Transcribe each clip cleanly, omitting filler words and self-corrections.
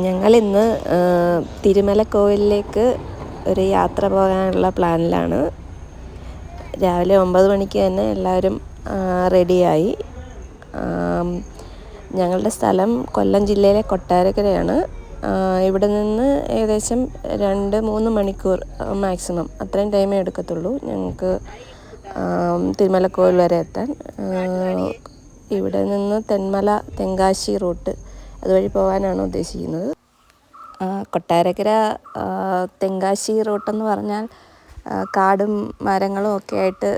ഞങ്ങളിന്ന് തിരുമലക്കോവിലിലേക്ക് ഒരു യാത്ര പോകാനുള്ള പ്ലാനിലാണ്. രാവിലെ 9 മണിക്ക് തന്നെ എല്ലാവരും റെഡിയായി. ഞങ്ങളുടെ സ്ഥലം കൊല്ലം ജില്ലയിലെ കൊട്ടാരക്കരയാണ്. ഇവിടെ നിന്ന് ഏകദേശം 2-3 മണിക്കൂർ മാക്സിമം അത്രയും ടൈമേ എടുക്കത്തുള്ളൂ ഞങ്ങൾക്ക് തിരുമലക്കോവിൽ വരെ എത്താൻ. ഇവിടെ നിന്ന് തെന്മല തെങ്കാശി റൂട്ട് അതുവഴി പോകാനാണ് ഉദ്ദേശിക്കുന്നത്. കൊട്ടാരക്കര തെങ്കാശി റൂട്ടെന്ന് പറഞ്ഞാൽ കാടും മരങ്ങളും ഒക്കെ ആയിട്ട്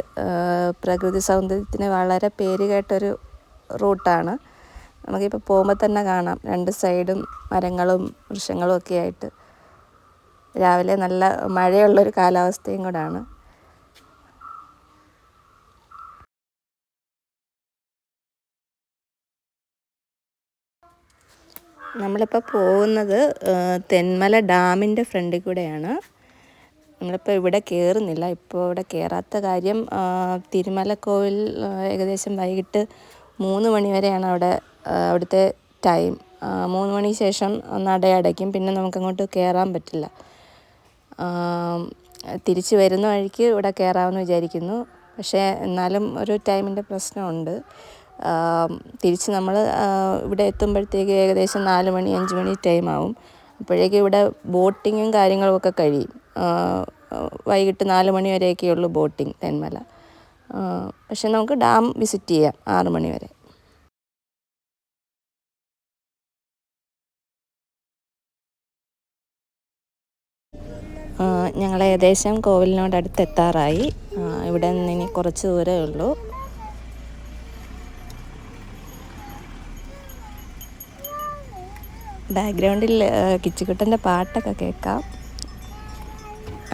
പ്രകൃതി സൗന്ദര്യത്തിന് വളരെ പേര് കേട്ടൊരു റൂട്ടാണ്. നമുക്കിപ്പോൾ പോകുമ്പോൾ തന്നെ കാണാം 2 സൈഡും മരങ്ങളും വൃക്ഷങ്ങളും ഒക്കെ ആയിട്ട്. രാവിലെ നല്ല മഴയുള്ളൊരു കാലാവസ്ഥയും കൂടാണ്. നമ്മളിപ്പോൾ പോകുന്നത് തെന്മല ഡാമിൻ്റെ ഫ്രണ്ടിൽ കൂടെയാണ്. നമ്മളിപ്പോൾ ഇവിടെ കയറുന്നില്ല. ഇപ്പോൾ ഇവിടെ കയറാത്ത കാര്യം തിരുമലക്കോവിൽ ഏകദേശം വൈകിട്ട് 3 മണി വരെയാണ് അവിടുത്തെ ടൈം. 3 മണിക്ക് ശേഷം നട അടയ്ക്കും. പിന്നെ നമുക്കങ്ങോട്ട് കയറാൻ പറ്റില്ല. തിരിച്ച് വരുന്ന വഴിക്ക് ഇവിടെ കയറാമെന്ന് വിചാരിക്കുന്നു. പക്ഷേ എന്നാലും ഒരു ടൈമിൻ്റെ പ്രശ്നമുണ്ട്. തിരിച്ച് നമ്മൾ ഇവിടെ എത്തുമ്പോഴത്തേക്ക് ഏകദേശം 4 മണി 5 മണി ടൈമാവും. അപ്പോഴേക്കും ഇവിടെ ബോട്ടിങ്ങും കാര്യങ്ങളും ഒക്കെ കഴിയും. വൈകിട്ട് 4 മണി വരെയൊക്കെയുള്ളൂ ബോട്ടിങ് തെന്മല. പക്ഷെ നമുക്ക് ഡാം വിസിറ്റ് ചെയ്യാം 6 മണി വരെ. ഞങ്ങൾ ഏകദേശം കോവിലിനോടടുത്ത് എത്താറായി. ഇവിടെ നിന്ന് ഇനി കുറച്ച് ദൂരമേ ഉള്ളൂ. ബാക്ക്ഗ്രൗണ്ടിൽ കിച്ചുകുട്ടൻ്റെ പാട്ടൊക്കെ കേൾക്കാം.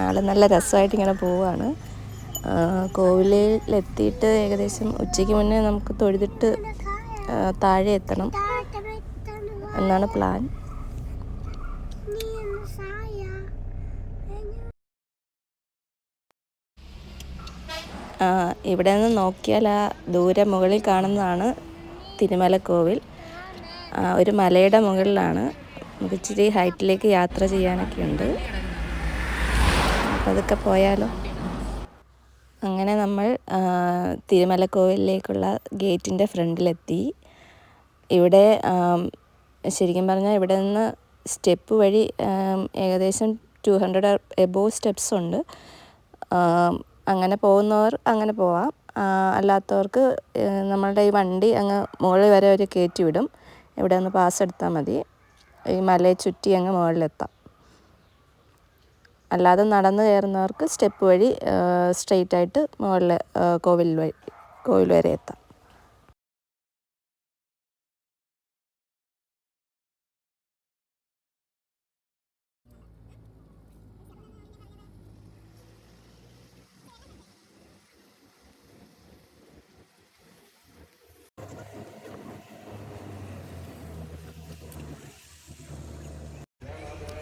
ആൾ നല്ല രസമായിട്ട് ഇങ്ങനെ പോവുകയാണ്. കോവിലിലെത്തിയിട്ട് ഏകദേശം ഉച്ചയ്ക്ക് മുന്നേ നമുക്ക് തൊഴുതിട്ട് താഴെ എത്തണം എന്നാണ് പ്ലാൻ. ഇവിടെ നിന്ന് നോക്കിയാൽ ആ ദൂരെ മുകളിൽ കാണുന്നതാണ് തിരുമലക്കോവിൽ. ഒരു മലയുടെ മുകളിലാണ്. നമുക്ക് ഇച്ചിരി ഹൈറ്റിലേക്ക് യാത്ര ചെയ്യാനൊക്കെ ഉണ്ട്. അപ്പോൾ അതൊക്കെ പോയാലോ. അങ്ങനെ നമ്മൾ തിരുമലക്കോവിലിലേക്കുള്ള ഗേറ്റിൻ്റെ ഫ്രണ്ടിലെത്തി. ഇവിടെ ശരിക്കും പറഞ്ഞാൽ ഇവിടെ നിന്ന് സ്റ്റെപ്പ് വഴി ഏകദേശം 200 എബോവ് സ്റ്റെപ്സ് ഉണ്ട്. അങ്ങനെ പോകുന്നവർ അങ്ങനെ പോവാം. അല്ലാത്തവർക്ക് നമ്മളുടെ ഈ വണ്ടി അങ്ങ് മുകളിൽ വരെ ഒരു കയറ്റി വിടും. ഇവിടെ ഒന്ന് പാസ് എടുത്താൽ മതി. ഈ മലയെ ചുറ്റി അങ്ങ് മുകളിലെത്താം. അല്ലാതെ നടന്ന് കയറുന്നവർക്ക് സ്റ്റെപ്പ് വഴി സ്ട്രെയിറ്റ് ആയിട്ട് മുകളിൽ കോവിൽ വരെ എത്താം.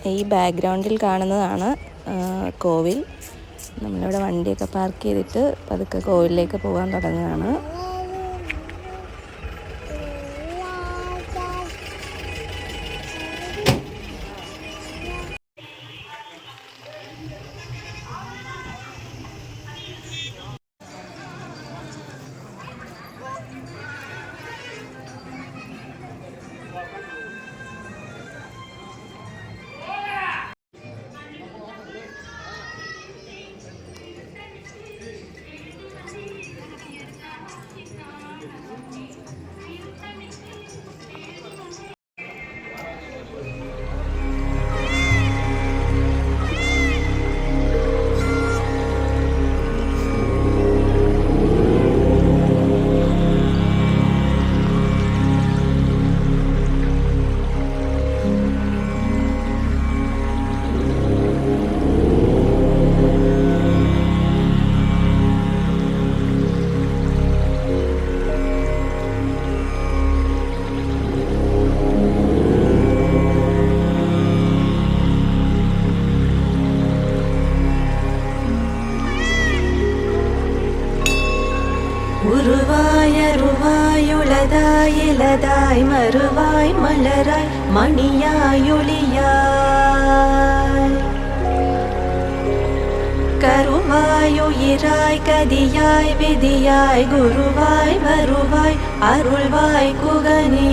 ഈ ബാക്ക്ഗ്രൗണ്ടിൽ കാണുന്നതാണ് കോവിൽ. നമ്മളിവിടെ വണ്ടിയൊക്കെ പാർക്ക് ചെയ്തിട്ട് പതുക്കെ കോവിലിലേക്ക് പോകാൻ തുടങ്ങുകയാണ്. உருவாய் அருவாய் உளதாய் இலதாய் மறுவாய் மலராய் மணியாய் ஒளியாய் கருவாய் உயிராய் கதியாய் விதியாய் குருவாய் வருவாய் அருள்வாய் குகனே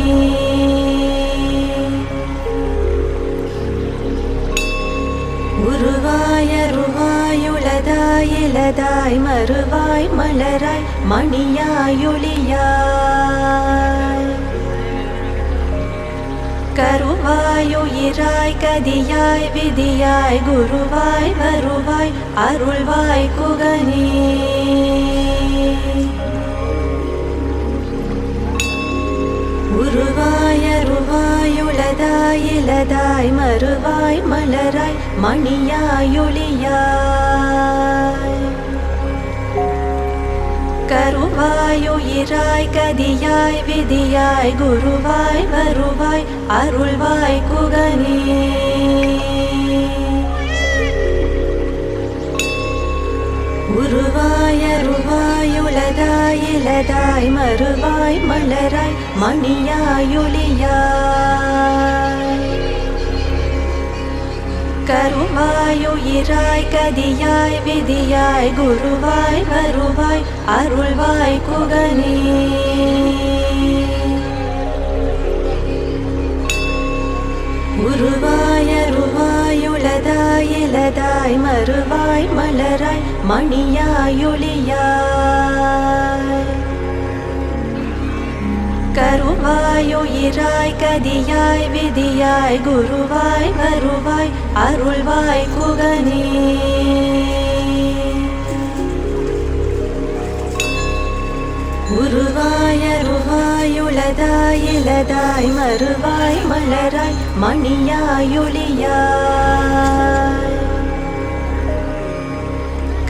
உருவாய் அருவாய் உளதாய் இலதாய் மறுவாய் மலராய் மணியாய் ஒளியாய் கருவாய் உயிராய் கதியாய் விதியாய் குருவாய் வருவாய் அருள்வாய் குகனே உருவாய் அருவாய் உளதாய் இலதாய் மறுவாய் மலராய் மணியாய் ஒளியாய் கருவாய் உயிராய் கதியாய் விதியாய் குருவாய் வருவாய் அருள்வாய் குகனே உருவாய் அருவாய் உளதாய் இலதாய் மறுவாய் மலராய் மணியாய் ஒளியாய் கருவாய் உயிராய் கதியாய் விதியாய் குருவாய் வருவாய் அருள்வாய் குகனே உருவாய் அருவாய் உளதாய் இலதாய் மறுவாய் மலராய் மணியாய் ஒளியாய் கருவாய் உயிராய் கதியாய் விதியாய் குருவாய் வருவாய் அருள்வாய் குகனே உருவாய் அருவாய் உளதாய் இலதாய் மறுவாய் மலராய் மணியாய் ஒளியாய்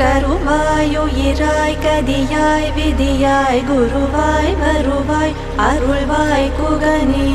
கருவாய் உயிராய் கதியாய் விதியாய் குருவாய் வருவாய் அருள்வாய் குகனே